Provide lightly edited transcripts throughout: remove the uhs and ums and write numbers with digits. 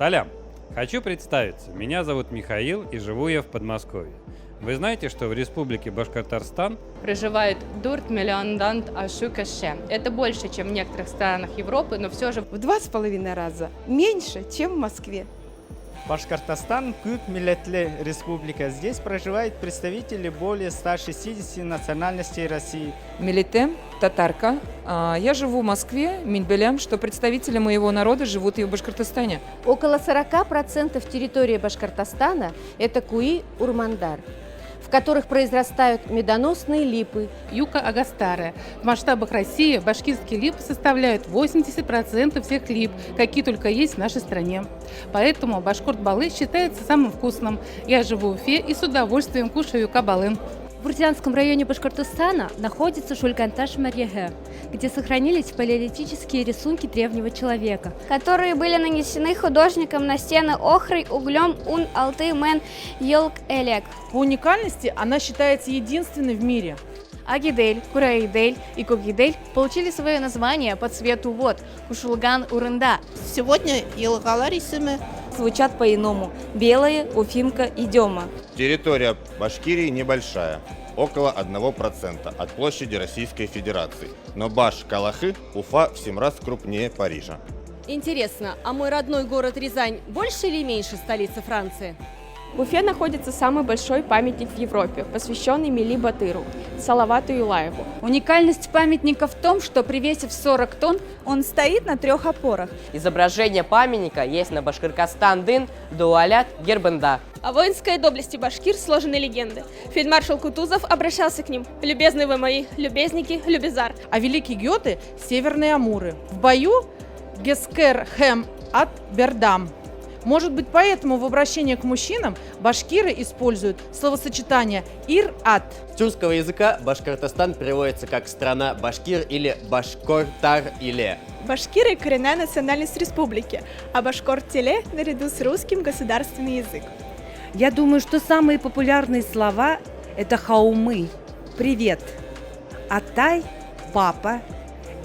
Салям! Хочу представиться. Меня зовут Михаил и живу я в Подмосковье. Вы знаете, что в Республике Башкортостан Проживает 4 миллионов ашукаше. Это больше, чем в некоторых странах Европы, но все же В 2,5 раза меньше, чем в Москве. Башкортостан – көп миллетле республика. Здесь проживают представители более 160 национальностей России. Милитем, татарка. Я живу в Москве, Минбелям, что представители моего народа живут и в Башкортостане. Около 40% территории Башкортостана – это Куи-Урмандар, в которых произрастают медоносные липы. Юка Агастария. В масштабах России башкирские липы составляют 80% всех лип, какие только есть в нашей стране. Поэтому башкорт-балы считается самым вкусным. Я живу в Уфе и с удовольствием кушаю юка-балы. В Буртянском районе Башкортостана находится Шульканташ-Марьяге, где сохранились палеолитические рисунки древнего человека, которые были нанесены художником на стены охрой, углем, ун, алты, мен, елк, элек. По уникальности она считается единственной в мире. Агидель, Кураидель и Кугидель получили свое название по цвету вод – Кушулган-Урында. Сегодня илгаларисимы звучат по-иному – белые, уфимка и дема. Территория Башкирии небольшая, около 1% от площади Российской Федерации. Но Баш-Калахы, Уфа в 7 раз крупнее Парижа. Интересно, а мой родной город Рязань больше или меньше столицы Франции? В Уфе находится самый большой памятник в Европе, посвященный Мели Батыру, Салавату Юлаеву. Уникальность памятника в том, что при весе в 40 тонн он стоит на 3 опорах. Изображение памятника есть на Башкиркостан-Дын, Дуалят, Гербенда. О воинской доблести башкир сложены легенды. Фельдмаршал Кутузов обращался к ним: «Любезны вы мои, любезники, любезар». А великий Гёте – северные Амуры. В бою Гескер Хэм от Бердам. Может быть, поэтому в обращении к мужчинам башкиры используют словосочетание «ир-ат». С тюркского языка Башкортостан переводится как «страна башкир» или «башкортар-иле». Башкиры – коренная национальность республики, а башкорт-теле наряду с русским государственный язык. Я думаю, что самые популярные слова – это хаумы – «привет», атай – «папа»,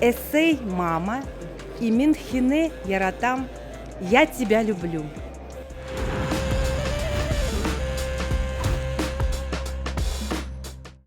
эсей – «мама» и минхине – «яратам» – «я тебя люблю».